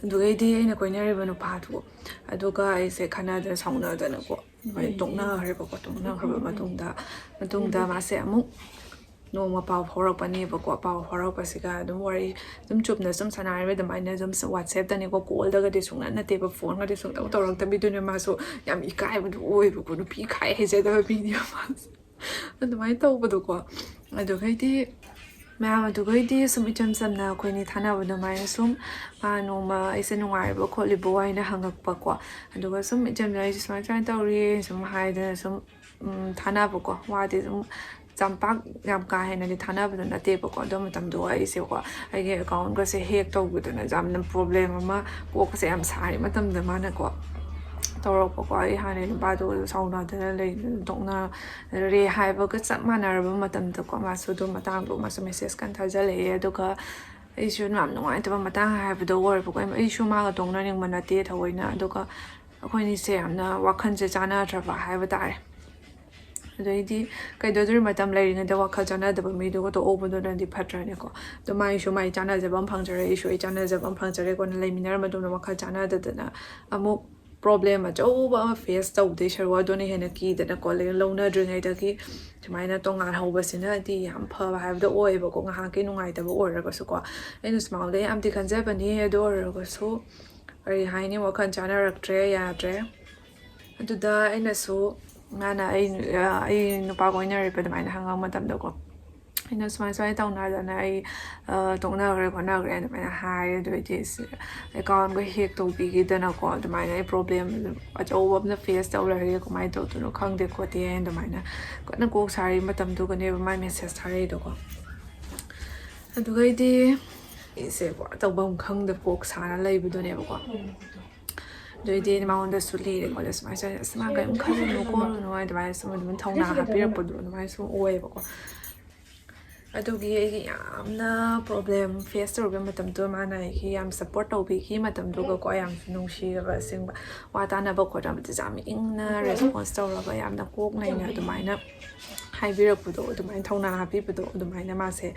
ꯑꯗꯨꯒꯩꯗꯤ ꯑꯩꯅ ꯀꯣꯏꯅꯔꯤꯕ ꯅꯨꯄꯥꯗꯣ ꯑꯗꯨꯒ ꯑꯩꯁꯦ ꯈꯟꯅꯗꯅ ꯁꯥꯎꯅꯗꯅꯀꯣ ꯑꯗꯨꯃꯥꯏꯅ ꯇꯣꯛꯅꯈ꯭ꯔꯦꯕꯀꯣ ꯇꯣꯛꯅꯈ꯭ꯔꯕ ꯃꯇꯨꯡꯗ ꯃꯥꯁꯦ ꯑꯃꯨꯛ ꯅꯣꯡꯃ ꯄꯥꯎ ꯐꯥꯎꯔꯛꯄꯅꯦꯕꯀꯣ ꯄꯥꯎ ꯐꯥꯎꯔꯛꯄꯁꯤꯒ ꯑꯗꯨꯝ ꯋꯥꯔꯤ ꯑꯗꯨꯝ ꯆꯨꯝꯅ ꯁꯨꯝ ꯁꯥꯟꯅꯔꯤꯕ ꯑꯗꯨꯃꯥꯏꯅ ꯑꯗꯨꯝ WhatsAppꯇꯅꯦꯀꯣ ꯀꯣꯜꯗꯒꯗꯤ ꯁꯨꯡꯅꯠ ꯅꯠꯇꯦꯕ ꯐꯣꯟꯒꯗꯤ ꯁꯨꯡꯇꯧ ꯇꯧꯔꯛꯇꯕꯤꯗꯨꯅꯦ ꯃꯥꯁꯨ ꯌꯥꯝ ꯏꯀꯥꯏꯕꯗꯨ ꯑꯣꯏꯕꯀꯣ ꯅꯨꯄꯤ ꯈꯥꯏ ꯍꯩꯖꯗꯕ ꯃꯤꯅꯦꯕ ꯃꯥꯁꯦ ꯑꯗꯨꯃꯥꯏꯅ ꯇꯧꯕꯗꯣꯀꯣ ꯑꯗꯨꯒꯩꯗꯤ ꯁꯨꯝ ꯏꯆꯝ ꯆꯝꯅ ꯑꯩꯈꯣꯏꯅꯤ ꯊꯥꯅꯕ ꯑꯗꯨꯃꯥꯏꯅ ꯁꯨꯝ ꯅꯣꯡꯃ ꯑꯩꯁꯦ ꯅꯨꯡꯉꯥꯏꯔꯤꯕ ꯈꯣꯠꯂꯤꯕ ꯍꯥꯏꯅ ꯍꯪꯉꯛꯄꯀꯣ ꯑꯗꯨꯒ ꯁꯨꯝ ꯏꯆꯝꯅ ꯑꯩꯁꯦ ꯁꯨꯃꯥꯏꯅ ꯇꯧꯔꯤ ꯁꯨꯝ ꯍꯥꯏꯗꯅ ꯁꯨꯝ ꯊꯥꯅꯕꯀꯣ ꯋꯥꯗꯤ ꯁꯨꯝ ꯌꯥꯝ ꯀꯥ ꯍꯦꯟꯅꯗꯤ ꯊꯥꯅꯕꯗꯣ ꯅꯠꯇꯦꯕꯀꯣ ꯑꯗꯨ ꯃꯇꯝꯗꯣ ꯑꯩꯁꯦꯀꯣ ꯑꯩꯒꯤ ꯑꯦꯀꯥꯎꯟꯒꯁꯦ ꯍꯦꯛ ꯇꯧꯕꯗꯅ ꯌꯥꯝꯅ ꯄ꯭ꯔꯣꯕ꯭ꯂꯦꯝ ꯑꯃ ꯀꯣꯛꯀꯁꯦ ꯌꯥꯝ ꯁꯥꯔꯤ ꯃꯇꯝꯗ ꯃꯥꯅꯀꯣ ꯇꯧꯔꯛꯄꯀꯣ ꯑꯩ ꯍꯥꯟꯅꯩ ꯅꯨꯄꯥꯗꯣ ꯁꯥꯎꯅꯗꯅ ꯇꯣꯛꯅꯔꯦ ꯍꯥꯏꯕꯒ ꯆꯞ ꯃꯥꯟꯅꯔꯕ ꯃꯇꯝꯗꯀꯣ ꯃꯥꯁꯨ ꯑꯗꯨꯝ ꯃꯇꯥꯡꯗꯣ ꯃꯥꯁꯨ ꯃꯦꯁꯦꯖ ꯀꯟ ꯊꯥꯖꯜꯂꯛꯑꯦ ꯑꯗꯨꯒ ꯑꯩꯁꯨ ꯌꯥꯝ ꯅꯨꯡꯉꯥꯏꯇꯕ ꯃꯇꯥꯡ ꯍꯥꯏꯕꯗꯣ ꯑꯣꯏꯔꯕꯀꯣ ꯑꯩꯁꯨ ꯃꯥꯒ ꯇꯣꯛꯅꯅꯤꯡꯕ ꯅꯠꯇꯦ ꯊꯑꯣꯏꯅ ꯑꯗꯨꯒ ꯑꯩꯈꯣꯏꯅꯤꯁꯦ ꯌꯥꯝꯅ ꯋꯥꯈꯜꯁꯦ ꯆꯥꯟꯅꯗ꯭ꯔꯕ ꯍꯥꯏꯕ ꯇꯥꯔꯦ ꯑꯗꯩꯗꯤ ꯀꯩꯗꯧꯗꯣꯏ ꯃꯇꯝ ꯂꯩꯔꯤꯉꯩꯗ ꯋꯥꯈꯜ ꯆꯥꯟꯅꯗꯕ ꯃꯤꯗꯨꯒ ꯇꯣꯛꯍꯧꯕꯗꯨꯅꯗꯤ ꯐꯠꯇ꯭ꯔꯅꯦꯀꯣ ꯑꯗꯣ ꯃꯥꯏꯁꯨ ꯃꯥꯏ ꯆꯥꯟꯅꯖꯕ ꯑꯃ ꯐꯪꯖꯔꯦ ꯑꯩꯁꯨ ꯑꯩ ꯆꯥꯟꯅꯖꯕ ꯑꯃ ꯐꯪꯖꯔꯦ ꯀꯣꯟꯅ ꯂꯩꯃꯤꯟꯅꯔ ꯃꯇꯨꯡꯗ ꯋꯥꯈꯜ ꯆꯥꯟꯅꯗꯗꯅ ꯑꯃꯨꯛ ꯄ꯭ꯔꯣꯕ꯭ꯂꯦꯝ ꯑꯆꯧꯕ ꯑꯃ ꯐꯦꯁ ꯇꯧꯗꯣꯏ ꯁꯔꯨꯛ ꯑꯗꯨꯅ ꯍꯦꯟꯅ ꯀꯤꯗꯅꯀꯣ ꯂꯧꯅꯗ꯭ꯔꯤꯉꯩꯗꯒꯤ ꯁꯨꯃꯥꯏꯅ ꯇꯣꯉꯥꯟꯍꯧꯕꯁꯤꯅꯗꯤ ꯌꯥꯝ ꯐꯕ ꯍꯥꯏꯕꯗꯣ ꯑꯣꯏꯌꯦꯕꯀꯣ ꯉꯥꯏꯍꯥꯛꯀꯤ ꯅꯨꯡꯉꯥꯏꯇꯕ ꯑꯣꯏꯔꯒꯁꯨꯀꯣ ꯑꯩꯅꯁꯨ ꯃꯉꯣꯟꯗ ꯌꯥꯝꯗꯤ ꯈꯟꯖꯕꯅꯤ ꯑꯗꯨ ꯑꯣꯏꯔꯒꯁꯨ ꯀꯔꯤ ꯍꯥꯏꯅꯤ ꯋꯥꯈꯜ ꯆꯥꯟꯅꯔꯛꯇ꯭ꯔꯦ ꯌꯥꯗ꯭ꯔꯦ ꯑꯗꯨꯗ ꯑꯩꯅꯁꯨ ꯃꯥꯅ ꯑꯩ ꯅꯨꯄꯥ ꯀꯣꯏꯅꯔꯤꯕ ꯑꯗꯨꯃꯥꯏꯅ ꯍꯪꯉꯛ ꯃꯇꯝꯗꯀꯣ ꯑꯩꯅ ꯁꯨꯃꯥꯏꯅ ꯇꯧꯅꯗꯅ ꯑꯩ ꯇꯣꯛꯅꯈ꯭ꯔꯦ ꯈꯣꯠꯅꯈ꯭ꯔꯦ ꯑꯗꯨꯃꯥꯏꯅ ꯍꯥꯏꯔꯦ ꯑꯗꯨꯑꯣꯏꯗꯤ ꯑꯦꯀꯥꯎꯟꯒ ꯍꯦꯛ ꯇꯧꯕꯤꯈꯤꯗꯅꯀꯣ ꯑꯗꯨꯃꯥꯏꯅ ꯑꯩ ꯄ꯭ꯔꯣꯕ꯭ꯂꯦꯝ ꯑꯆꯧꯕ ꯑꯃꯅ ꯐꯦꯁ ꯇꯧ ꯂꯩꯔꯦ ꯀꯃꯥꯏꯅ ꯇꯧꯗꯣꯏꯅꯣ ꯈꯪꯗꯦ ꯈꯣꯠꯇꯦ ꯑꯗꯨꯃꯥꯏꯅ ꯀꯟꯅ ꯀꯣꯛ ꯁꯥꯔꯤ ꯃꯇꯝꯗꯨꯒꯅꯦꯕ ꯃꯥꯏ ꯃꯦꯁꯦꯖ ꯊꯥꯔꯛꯏꯗꯣꯀꯣ ꯑꯗꯨꯒꯩꯗꯤ ꯑꯩꯁꯦꯀꯣ ꯇꯧꯐꯝ ꯈꯪꯗ ꯀꯣꯛ ꯁꯥꯅ ꯂꯩꯕꯗꯨꯅꯦꯕꯀꯣ ꯑꯗꯨꯏꯗꯤ ꯃꯉꯣꯟꯗ ꯁꯨ ꯂꯤꯔꯦ ꯈꯣꯠꯂꯦ ꯁꯨꯃꯥꯏꯅ ꯁꯨꯃꯥꯏꯅ ꯑꯁ ꯃꯥ ꯀꯔꯤꯝ ꯈꯜꯂꯨꯅꯨ ꯈꯣꯠꯂꯨꯅꯨ ꯑꯗꯨꯃꯥꯏꯅ ꯁꯨꯝ ꯑꯗꯨꯝ ꯊꯧꯅꯥ ꯍꯥꯞꯄꯤꯔꯛꯄꯗꯣ ꯑꯗꯨꯃꯥꯏꯅ ꯁꯨꯝ ꯑꯣꯏꯌꯦꯕꯀꯣ ꯑꯗꯨꯒꯤ ꯑꯩꯒꯤ ꯌꯥꯝꯅ ꯄ꯭ꯔꯣꯕ꯭ꯂꯦꯝ ꯐꯦꯁ ꯇꯧꯔꯤꯕ ꯃꯇꯝꯗꯣ ꯃꯥꯅ ꯑꯩꯒꯤ ꯌꯥꯝ ꯁꯞꯄꯣꯔꯠ ꯇꯧꯕꯤꯈꯤ ꯃꯇꯝꯗꯨꯒꯀꯣ ꯌꯥꯝꯁꯨ ꯅꯨꯡꯁꯤꯔꯕ ꯑꯁꯦꯡꯕ ꯋꯥ ꯇꯥꯟꯅꯕ ꯈꯣꯠꯅꯕꯗꯁꯨ ꯌꯥꯝ ꯏꯪꯅ ꯔꯦꯁꯄꯣꯟꯁ ꯇꯧꯔꯒ ꯌꯥꯝꯅ ꯀꯣꯛꯅꯩꯅ ꯑꯗꯨꯃꯥꯏꯅ ꯍꯥꯏꯕꯤꯔꯛꯄꯗꯣ ꯑꯗꯨꯃꯥꯏꯅ ꯊꯧꯅꯥ ꯍꯥꯞꯄꯤꯕꯗꯣ ꯑꯗꯨꯃꯥꯏꯅ ꯃꯥꯁꯦ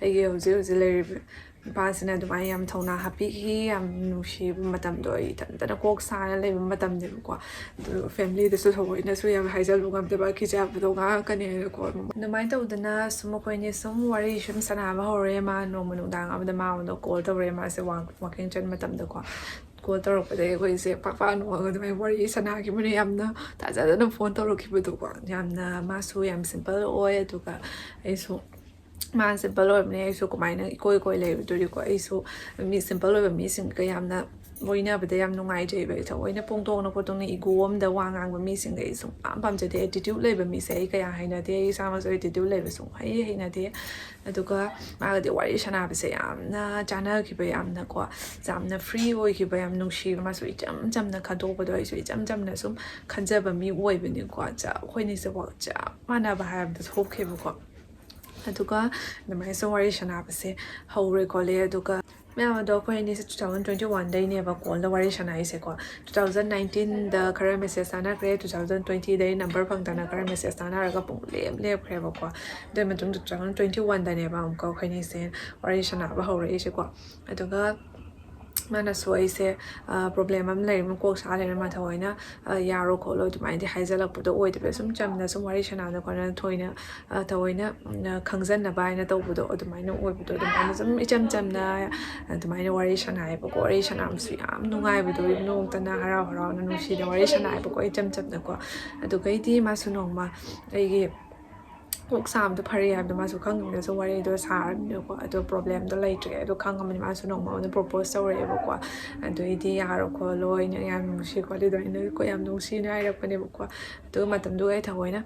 ꯑꯩꯒꯤ ꯍꯧꯖꯤꯛ ꯂꯩꯔꯤꯕ ꯅꯨꯄꯥꯁꯤꯅ ꯑꯗꯨꯃꯥꯏꯅ ꯌꯥꯝ ꯊꯧꯅꯥ ꯍꯥꯞꯄꯤꯈꯤ ꯌꯥꯝ ꯅꯨꯡꯁꯤꯕ ꯃꯇꯝꯗꯣ ꯑꯩ ꯏꯊꯟꯇꯅ ꯀꯣꯛ ꯁꯥꯅ ꯂꯩꯕ ꯃꯇꯝꯅꯦꯕꯀꯣ ꯑꯗꯨ ꯐꯦꯃꯤꯂꯤꯗꯁꯨ ꯊꯑꯣꯏꯅꯁꯨ ꯌꯥꯝ ꯍꯥꯏꯖꯜꯂꯨ ꯉꯝꯗꯕ ꯀꯤꯖꯕꯗꯣ ꯉꯥꯡꯉꯛꯀꯅꯤ ꯍꯥꯏꯅꯀꯣ ꯑꯗꯨꯃꯥꯏꯅ ꯇꯧꯗꯅ ꯁꯨꯝ ꯑꯩꯈꯣꯏꯅꯤ ꯁꯨꯝ ꯋꯥꯔꯤ ꯁꯨꯝ ꯁꯥꯟꯅꯕ ꯍꯧꯔꯦ ꯃꯥ ꯅꯣꯡꯃ ꯅꯨꯡꯗꯥꯡ ꯑꯃꯗ ꯃꯥꯉꯣꯟꯗ ꯀꯣꯜ ꯇꯧꯔꯦ ꯃꯥꯁꯦ ꯋꯥꯛꯀꯤꯡ ꯆꯠꯄ ꯃꯇꯝꯗꯀꯣ ꯀꯣꯜ ꯇꯧꯔꯛꯄꯗꯒꯤ ꯑꯩꯈꯣꯏꯁꯦ ꯄꯥꯛ ꯅꯣꯛꯑꯒ ꯑꯗꯨꯃꯥꯏꯅ ꯋꯥꯔꯤ ꯁꯥꯟꯅꯈꯤꯕꯅꯦ ꯌꯥꯝꯅ ꯊꯥꯖꯗꯅ ꯐꯣꯟ ꯇꯧꯔꯛꯈꯤꯕꯗꯣꯀꯣ ꯌꯥꯝꯅ ꯃꯥꯁꯨ ꯌꯥꯝ ꯁꯤꯝꯄꯜ ꯑꯣꯏ ꯑꯗꯨꯒ ꯑꯩꯁꯨ ꯃꯥ ꯁꯤꯝꯄꯜ ꯑꯣꯏꯕꯅꯦ ꯑꯩꯁꯨ ꯀꯃꯥꯏꯅ ꯏꯀꯣꯏ ꯂꯩꯕꯗꯨꯔꯤꯀꯣ ꯑꯩꯁꯨ ꯃꯤ ꯁꯤꯝꯄꯜ ꯑꯣꯏꯕ ꯃꯤꯁꯤꯡꯒ ꯌꯥꯝꯅ ꯂꯣꯏꯅꯕꯗ ꯌꯥꯝ ꯅꯨꯡꯉꯥꯏꯖꯩꯕ ꯑꯩ ꯊꯑꯣꯏꯅ ꯄꯣꯡꯊꯣꯛꯅ ꯏꯒꯣ ꯑꯃꯗ ꯋꯥ ꯉꯥꯡꯕ ꯃꯤꯁꯤꯡꯒ ꯑꯩ ꯁꯨꯡꯄꯥꯝ ꯄꯥꯝꯖꯗꯦ ꯑꯦꯇꯤꯇ꯭ꯌꯨꯠ ꯂꯩꯕ ꯃꯤꯁꯦ ꯑꯩ ꯀꯌꯥ ꯍꯩꯅꯗꯦ ꯑꯩ ꯏꯁꯥꯃꯛꯁꯨ ꯑꯦꯇꯤꯇ꯭ꯌꯨꯠ ꯂꯩꯕ ꯍꯩꯅꯗꯦ ꯑꯗꯨꯒ ꯃꯥꯒꯗꯤ ꯋꯥꯔꯤ ꯁꯥꯟꯅꯕꯁꯦ ꯌꯥꯝꯅ ꯆꯥꯟꯅꯈꯤꯕ ꯌꯥꯝꯅꯀꯣ ꯌꯥꯝꯅ ꯐ꯭ꯔꯤ ꯑꯣꯏꯈꯤꯕ ꯌꯥꯝ ꯅꯨꯡꯁꯤꯕ ꯃꯥꯁꯨ ꯏꯆꯝ ꯆꯝꯅ ꯈꯟꯗꯣꯛꯄꯗꯣ ꯑꯩꯁꯨ ꯏꯆꯝ ꯆꯝꯅ ꯁꯨꯝ ꯈꯟꯖꯕ ꯃꯤ ꯑꯣꯏꯕꯅꯤꯀꯣ ꯑꯩꯈꯣꯏꯅꯤꯁꯦ ꯆꯞ ꯃꯥꯟꯅꯕ ꯍꯥꯏꯕꯗꯣ ꯊꯣꯛꯈꯤꯕꯀꯣ ꯑꯗꯨꯒ ꯑꯗꯨꯃꯥꯏꯅ ꯁꯨꯝ ꯋꯥꯔꯤ ꯁꯥꯟꯅꯕꯁꯦ ꯍꯧꯔꯦ ꯈꯣꯠꯂꯦ ꯑꯗꯨꯒ ꯃꯌꯥꯝ ꯑꯗꯣ ꯑꯩꯈꯣꯏ ꯑꯅꯤꯁꯦ 2021ꯗꯩꯅꯦꯕ ꯀꯣꯜꯗ ꯋꯥꯔꯤ ꯁꯥꯟꯅꯔꯤꯁꯦꯀꯣ 2019ꯗ ꯈꯔ ꯃꯦꯁꯦꯖ ꯇꯥꯟꯅꯈ꯭ꯔꯦ 2020ꯗꯩ ꯅꯝꯕꯔ ꯐꯪꯗꯅ ꯈꯔ ꯃꯦꯁꯦꯖ ꯇꯥꯟꯅꯔꯒ ꯄꯨꯡ ꯂꯦꯞꯈ꯭ꯔꯦꯕꯀꯣ ꯑꯗꯨꯏ ꯃꯇꯨꯡꯗ 2021ꯗꯅꯦꯕ ꯑꯃꯨꯛꯀ ꯑꯩꯈꯣꯏꯅꯤꯁꯦ ꯋꯥꯔꯤ ꯁꯥꯟꯅꯕ ꯍꯧꯔꯛꯏꯁꯦꯀꯣ ꯑꯗꯨꯒ ꯃꯥꯅꯁꯨ ꯑꯩꯁꯦ ꯄ꯭ꯔꯣꯕ꯭ꯂꯦꯝ ꯑꯃ ꯂꯩꯔꯝꯃ ꯀꯣꯛ ꯁꯥ ꯂꯩꯔꯝꯃ ꯊꯑꯣꯏꯅ ꯌꯥꯔꯣ ꯈꯣꯠꯂꯣ ꯑꯗꯨꯃꯥꯏꯅꯗꯤ ꯍꯥꯏꯖꯜꯂꯛꯄꯗꯣ ꯑꯣꯏꯗꯕ ꯁꯨꯝ ꯆꯝꯅ ꯁꯨꯝ ꯋꯥꯔꯤ ꯁꯥꯟꯅꯕꯗ ꯈꯣꯠꯅ ꯊꯑꯣꯏꯅ ꯈꯪꯖꯟꯅꯕ ꯍꯥꯏꯅ ꯇꯧꯕꯗꯣ ꯑꯗꯨꯃꯥꯏꯅ ꯑꯣꯏꯕꯗꯣ ꯑꯗꯨꯃꯥꯏꯅ ꯁꯨꯝ ꯏꯆꯝ ꯆꯝꯅ ꯑꯗꯨꯃꯥꯏꯅ ꯋꯥꯔꯤ ꯁꯥꯟꯅꯩꯌꯦꯕꯀꯣ ꯋꯥꯔꯤ ꯁꯥꯟꯅꯕꯁꯨ ꯌꯥꯝ ꯅꯨꯡꯉꯥꯏꯕꯗꯣ ꯅꯣꯛꯇꯅ ꯍꯔꯥꯎꯅ ꯅꯨꯡꯁꯤꯅ ꯋꯥꯔꯤ ꯁꯥꯟꯅꯩꯌꯦꯕꯀꯣ ꯏꯆꯝ ꯆꯝꯅꯀꯣ ꯑꯗꯨꯒꯩꯗꯤ ꯃꯥꯁꯨ ꯅꯣꯡꯃ ꯑꯩꯒꯤ ꯀꯣꯛ ꯁꯥꯕꯗꯣ ꯐꯔꯦ ꯍꯥꯏꯕꯗꯣ ꯃꯥꯁꯨ ꯈꯪꯉꯤꯅꯁꯨ ꯋꯥꯔꯤꯗꯣ ꯁꯥꯔꯕꯅꯤꯅꯀꯣ ꯑꯗꯣ ꯄ꯭ꯔꯣꯕ꯭ꯂꯦꯝꯗꯣ ꯂꯩꯇ꯭ꯔꯦ ꯑꯗꯣ ꯈꯪꯉꯕꯅꯤ ꯃꯥꯁꯨ ꯅꯣꯡꯃ ꯑꯩꯉꯣꯟꯗ ꯄ꯭ꯔꯣꯄꯣꯁ ꯇꯧꯔꯛꯑꯦꯕꯀꯣ ꯑꯗꯨꯏꯗꯤ ꯌꯥꯔꯣ ꯈꯣꯠꯂꯣ ꯑꯩꯅ ꯌꯥꯝ ꯅꯨꯡꯁꯤ ꯈꯣꯠꯂꯤ ꯑꯗꯨꯃꯥꯏꯅꯀꯣ ꯌꯥꯝ ꯅꯨꯡꯁꯤꯅ ꯍꯥꯏꯔꯛꯄꯅꯦꯕꯀꯣ ꯑꯗꯨꯒ ꯃꯇꯝꯗꯨꯒ ꯑꯩ ꯊꯑꯣꯏꯅ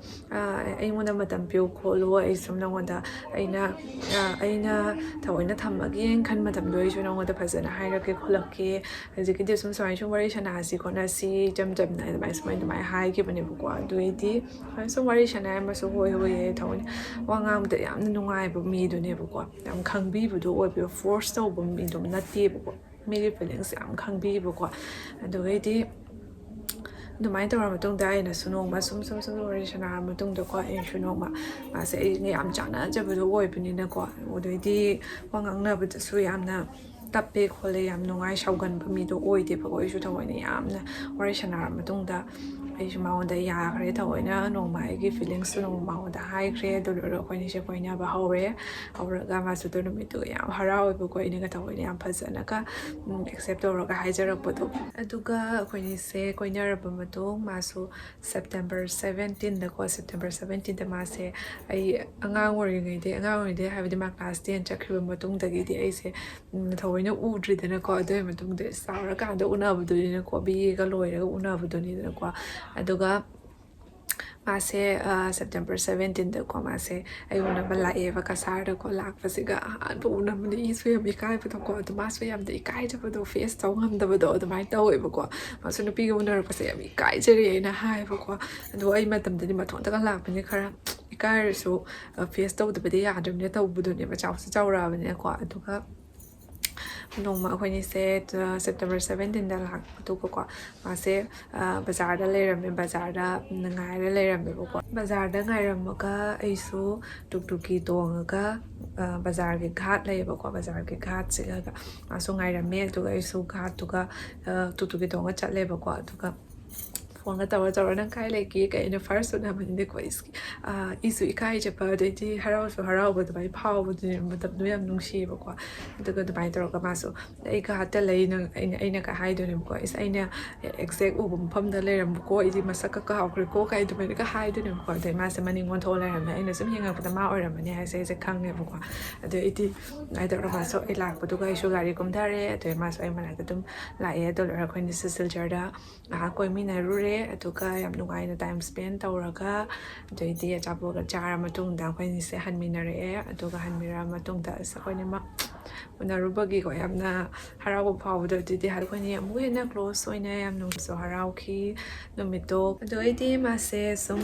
ꯑꯩꯉꯣꯟꯗ ꯃꯇꯝ ꯄꯤꯌꯨ ꯈꯣꯠꯂꯨ ꯑꯩ ꯁꯨꯝ ꯅꯉꯣꯟꯗ ꯑꯩꯅ ꯊꯑꯣꯏꯅ ꯊꯝꯃꯒꯦꯅ ꯈꯟꯕ ꯃꯇꯝꯗꯣ ꯑꯩꯁꯨ ꯅꯉꯣꯟꯗ ꯐꯖꯅ ꯍꯥꯏꯔꯛꯀꯦ ꯈꯣꯠꯂꯛꯀꯦ ꯍꯧꯖꯤꯛꯀꯤꯗꯤ ꯁꯨꯃꯥꯏꯅ ꯁꯨꯝ ꯋꯥꯔꯤ ꯁꯥꯟꯅꯁꯤ ꯈꯣꯠꯅꯁꯤ ꯏꯆꯝ ꯆꯝꯅ ꯑꯗꯨꯃꯥꯏꯅ ꯍꯥꯏꯈꯤꯕꯅꯦꯕꯀꯣ ꯑꯗꯨꯏꯗꯤ ꯁꯨꯝ ꯋꯥꯔꯤ ꯁꯥꯟꯅꯔꯝꯃꯁꯨ ꯍꯣꯏ ꯊꯑꯣꯏꯅ ꯋꯥ ꯉꯥꯡꯕꯗ ꯌꯥꯝꯅ ꯅꯨꯡꯉꯥꯏꯕ ꯃꯤꯗꯨꯅꯦꯕꯀꯣ ꯌꯥꯝ ꯈꯪꯕꯤꯕꯗꯣ ꯑꯣꯏꯕ ꯐꯣꯔꯁ ꯇꯧꯕ ꯃꯤꯗꯣ ꯅꯠꯇꯦꯕꯀꯣ ꯃꯤꯒꯤ ꯐꯤꯂꯤꯡꯁ ꯌꯥꯝ ꯈꯪꯕꯤꯕꯀꯣ ꯑꯗꯨꯒꯩꯗꯤ ꯑꯗꯨꯃꯥꯏꯅ ꯇꯧꯔ ꯃꯇꯨꯡꯗ ꯑꯩꯅꯁꯨ ꯅꯣꯡꯃ ꯁꯨꯝ ꯋꯥꯔꯤ ꯁꯥꯟꯅꯔ ꯃꯇꯨꯡꯗꯀꯣ ꯑꯩꯁꯨ ꯅꯣꯡꯃ ꯃꯥꯁꯦ ꯑꯩꯅ ꯌꯥꯝ ꯆꯥꯟꯅꯖꯕꯗꯣ ꯑꯣꯏꯕꯅꯤꯅꯀꯣ ꯑꯗꯨꯗꯩꯗꯤ ꯋꯥ ꯉꯥꯡꯅꯕꯗꯁꯨ ꯌꯥꯝꯅ ꯇꯞꯄꯦ ꯈꯣꯠꯂꯦ ꯌꯥꯝ ꯅꯨꯡꯉꯥꯏ ꯁꯥꯎꯒꯟꯕ ꯃꯤꯗꯣ ꯑꯣꯏꯗꯦꯕꯀꯣ ꯑꯩꯁꯨ ꯊꯑꯣꯏꯅ ꯌꯥꯝꯅ ꯋꯥꯔꯤ ꯁꯥꯟꯅꯔ ꯃꯇꯨꯡꯗ ꯑꯩꯁꯨ ꯃꯉꯣꯟꯗ ꯌꯥꯈ꯭ꯔꯦ ꯊꯑꯣꯏꯅ ꯅꯣꯡꯃ ꯑꯩꯒꯤ ꯐꯤꯂꯤꯡꯁꯁꯨ ꯅꯣꯡꯃ ꯃꯉꯣꯟꯗ ꯍꯥꯏꯈ꯭ꯔꯦ ꯑꯗꯨ ꯂꯣꯏꯔꯒ ꯑꯩꯈꯣꯏꯅꯤꯁꯦ ꯀꯣꯏꯅꯕ ꯍꯧꯔꯒ ꯃꯥꯁꯨ ꯑꯗꯨ ꯅꯨꯃꯤꯠꯇꯨꯒ ꯌꯥꯝ ꯍꯔꯥꯎꯋꯦꯕꯀꯣ ꯑꯩꯅꯒ ꯊꯑꯣꯏꯅ ꯌꯥꯝ ꯐꯖꯅꯒ ꯑꯦꯛꯁꯦꯞ ꯇꯧꯔꯒ ꯍꯥꯏꯖꯔꯛꯄꯗꯣ ꯑꯗꯨꯒ ꯑꯩꯈꯣꯏꯅꯤꯁꯦ ꯀꯣꯏꯅꯔꯕ ꯃꯇꯨꯡ ꯃꯥꯁꯨ ꯁꯦꯞꯇꯦꯝꯕꯔ 17ꯗ ꯃꯥꯁꯦ ꯑꯩ ꯑꯉꯥꯡ ꯑꯣꯏꯔꯤꯉꯩꯗꯩ ꯍꯥꯏꯕꯗꯤ ꯃꯥ ꯀ꯭ꯂꯥꯁ 10 ꯆꯠꯈ꯭ꯔꯤꯕ ꯃꯇꯨꯡꯗꯒꯤꯗꯤ ꯑꯩꯁꯦ ꯊꯑꯣꯏꯅ ꯎꯗ꯭ꯔꯤꯗꯅꯀꯣ ꯑꯗꯨꯒꯤ ꯃꯇꯨꯡꯗ ꯆꯥꯎꯔꯀꯥꯟꯗ ꯎꯅꯕꯗꯨꯅꯤꯅꯀꯣ BA ꯂꯣꯏꯔꯒ ꯎꯅꯕꯗꯨꯅꯤꯗꯅꯀꯣ ꯑꯗꯨꯒ ꯃꯥꯁꯦ ꯁꯦꯞꯇꯦꯝꯕꯔ 17ꯗꯀꯣ ꯃꯥꯁꯦ ꯑꯩ ꯎꯅꯕ ꯂꯥꯛꯑꯦꯕ ꯀꯁꯥꯔꯗꯀꯣ ꯂꯥꯛꯄꯁꯤꯒ ꯑꯍꯥꯟꯕ ꯎꯅꯕꯗ ꯏꯁꯨ ꯌꯥꯝ ꯏꯀꯥꯏꯕꯗꯣꯀꯣ ꯑꯗꯨ ꯃꯥꯁꯨ ꯌꯥꯝꯅ ꯏꯀꯥꯏꯖꯕꯗꯣ ꯐꯦꯁ ꯇꯧ ꯉꯝꯗꯕꯗꯣ ꯑꯗꯨꯃꯥꯏꯅ ꯇꯧꯋꯦꯕꯀꯣ ꯃꯥꯁꯨ ꯅꯨꯄꯤꯒ ꯎꯅꯔꯛꯄꯁꯦ ꯌꯥꯝ ꯏꯀꯥꯏꯖꯔꯦ ꯑꯩꯅ ꯍꯥꯏꯕꯀꯣ ꯑꯗꯣ ꯑꯩ ꯃꯇꯝꯗꯗꯤ ꯃꯊꯣꯟꯇꯒ ꯂꯥꯛꯄꯅꯤ ꯈꯔ ꯏꯀꯥꯏꯔꯁꯨ ꯐꯦꯁ ꯇꯧꯗꯕꯗꯤ ꯌꯥꯗ꯭ꯔꯕꯅꯤꯅ ꯇꯧꯕꯗꯨꯅꯦꯕ ꯆꯥꯎꯔꯛꯑꯕꯅꯤꯅꯀꯣ ꯑꯗꯨꯒ ꯅꯣꯡꯃ ꯑꯩꯈꯣꯏꯅꯤꯁꯦ ꯁꯦꯞꯇꯦꯝꯕꯔ 17ꯗ ꯂꯥꯛꯄꯗꯨꯒꯀꯣ ꯃꯥꯁꯦ ꯕꯖꯥꯔꯗ ꯂꯩꯔꯝꯃꯦ ꯕꯖꯥꯔꯗ ꯉꯥꯏꯔ ꯂꯩꯔꯝꯃꯦꯕꯀꯣ ꯕꯖꯥꯔꯗ ꯉꯥꯏꯔꯝꯃꯒ ꯑꯩꯁꯨ ꯇꯨꯛꯇꯨꯀꯤ ꯇꯣꯡꯉꯒ ꯕꯖꯥꯔꯒꯤ ꯘꯥꯠ ꯂꯩꯌꯦꯕꯀꯣ ꯕꯖꯥꯔꯒꯤ ꯘꯥꯠꯁꯤꯒ ꯃꯥꯁꯨ ꯉꯥꯏꯔꯝꯃꯦ ꯑꯗꯨꯒ ꯑꯩꯁꯨ ꯘꯥꯠꯇꯨꯒ ꯇꯨꯛꯇꯨꯀꯤ ꯇꯣꯡꯉꯒ ꯆꯠꯂꯦꯕꯀꯣ ꯑꯗꯨꯒ ꯐꯣꯟꯒ ꯇꯧꯔ ꯅꯪ ꯀꯥꯏ ꯂꯩꯒꯦ ꯀꯩꯅ ꯐꯥꯔꯁ ꯎꯅꯕꯅꯤꯅꯀꯣ ꯏꯁꯨ ꯏꯀꯥꯏꯖꯕ ꯑꯗꯩꯗꯤ ꯍꯔꯥꯎꯁꯨ ꯍꯔꯥꯎꯕ ꯑꯗꯨꯃꯥꯏꯅ ꯐꯥꯎꯕꯗꯨꯅꯦ ꯃꯇꯝꯗꯣ ꯌꯥꯝ ꯅꯨꯡꯁꯤꯌꯦꯕꯀꯣ ꯑꯗꯨꯒ ꯑꯗꯨꯃꯥꯏꯅ ꯇꯧꯔꯒ ꯃꯥꯁꯨ ꯑꯩ ꯘꯥꯠꯇ ꯂꯩ ꯅꯪ ꯑꯩꯅꯒ ꯍꯥꯏꯗꯣꯏꯅꯦꯕꯀꯣ ꯑꯩꯅ ꯑꯦꯛꯖꯦꯛ ꯎꯕ ꯃꯐꯝꯗ ꯂꯩꯔꯝꯕꯀꯣ ꯑꯩꯗꯤ ꯃꯁꯛꯀ ꯀꯥꯎꯈ꯭ꯔꯦꯀꯣ ꯀꯥꯏ ꯑꯗꯨꯃꯥꯏꯅꯒ ꯍꯥꯏꯗꯣꯏꯅꯦꯕꯀꯣ ꯑꯗꯩ ꯃꯥꯁꯦ ꯃꯅꯤꯡ ꯑꯣꯟꯊꯣꯛꯑ ꯂꯩꯔꯝꯃꯦ ꯑꯩꯅ ꯁꯨꯝ ꯌꯦꯡꯉꯛꯄꯗ ꯃꯥ ꯑꯣꯏꯔꯝꯃꯅꯤ ꯍꯥꯏꯁꯦ ꯑꯩꯁꯦ ꯈꯪꯉꯦꯕꯀꯣ ꯑꯗꯣ ꯑꯩꯗꯤ ꯑꯗꯨꯃꯥꯏꯅ ꯇꯧꯔꯒ ꯃꯥꯁꯨ ꯑꯩ ꯂꯥꯛꯄꯗꯨꯒ ꯑꯩꯁꯨ ꯒꯥꯔꯤ ꯀꯨꯝꯊꯔꯦ ꯑꯗꯩ ꯃꯥꯁꯨ ꯑꯩ ꯃꯅꯥꯛꯇ ꯑꯗꯨꯝ ꯂꯥꯛꯑꯦ ꯑꯗꯨ ꯂꯣꯏꯔꯒ ꯑꯩꯈꯣꯏꯅ ꯁꯤꯜꯆꯔꯗ ꯉꯥꯏꯍꯥꯛ ꯀꯣꯏꯃꯤꯟꯅꯔꯨꯔꯦ ꯍꯟꯈ꯭ꯔꯦ ꯑꯗꯨꯒ ꯌꯥꯝ ꯅꯨꯡꯉꯥꯏꯅ ꯇꯥꯏꯝ ꯁ꯭ꯄꯦꯟ ꯇꯧꯔꯒ ꯑꯗꯩꯗꯤ ꯑꯆꯥꯄꯣꯠꯒ ꯆꯥꯔ ꯃꯇꯨꯡꯗ ꯑꯩꯈꯣꯏꯅꯤꯁꯦ ꯍꯟꯃꯤꯟꯅꯔꯛꯑꯦ ꯑꯗꯨꯒ ꯍꯟꯃꯤꯟꯅꯔ ꯃꯇꯨꯡꯗ ꯑꯩꯈꯣꯏꯅꯤꯃꯛ ꯎꯅꯔꯨꯕꯒꯤꯀꯣ ꯌꯥꯝꯅ ꯍꯔꯥꯎꯕ ꯐꯥꯎꯕꯗꯣ ꯑꯗꯨꯗꯤ ꯑꯩꯈꯣꯏꯅꯤ ꯑꯃꯨꯛ ꯍꯦꯟꯅ ꯀ꯭ꯂꯣꯁ ꯑꯣꯏꯅ ꯌꯥꯝ ꯅꯨꯡꯁꯨ ꯍꯔꯥꯎꯈꯤ ꯅꯨꯃꯤꯠꯇꯣ ꯑꯗꯨ ꯑꯩꯗꯤ ꯃꯥꯁꯦ ꯁꯨꯝ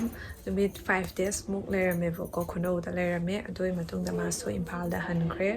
ꯅꯨꯃꯤꯠ 5 days ꯃꯨꯛ ꯂꯩꯔꯝꯃꯦꯕꯀꯣ ꯈꯨꯅꯧꯗ ꯂꯩꯔꯝꯃꯦ ꯑꯗꯨꯒꯤ ꯃꯇꯨꯡꯗ ꯃꯥꯁꯨ ꯏꯝꯐꯥꯜꯗ ꯍꯟꯈ꯭ꯔꯦ